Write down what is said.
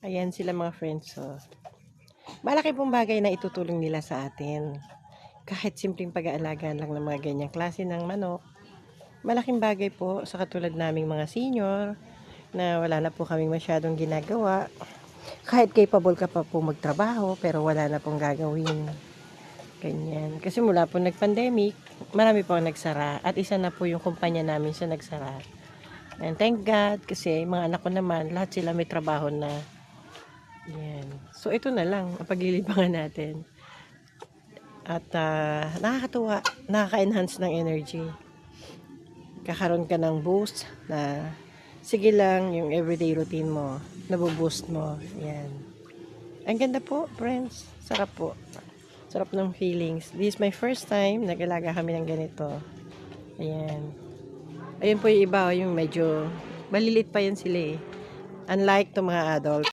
Ayan sila mga friends. So, malaki pong bagay na itutulong nila sa atin. Kahit simpleng pag-aalaga lang ng mga ganyang klase ng manok, malaking bagay po sa katulad naming mga senior na wala na po kaming masyadong ginagawa. Kahit capable ka pa po magtrabaho, pero wala na pong gagawin. Ganyan. Kasi mula po nag-pandemic, marami po ang nagsara. At isa na po yung kumpanya namin sa nagsara. And thank God, kasi mga anak ko naman, lahat sila may trabaho na. Yan. So, ito na lang ang paglilibangan natin. At nakakatuwa, nakaka-enhance ng energy. Kakaroon ka ng boost na sige lang yung everyday routine mo, nabuboost mo. Yan. Ang ganda po, friends. Sarap po. Sarap ng feelings. This is my first time nag-alaga kami ng ganito. Ayan. Ayun po yung iba, yung medyo malilit pa yan sila eh. Unlike to mga adult.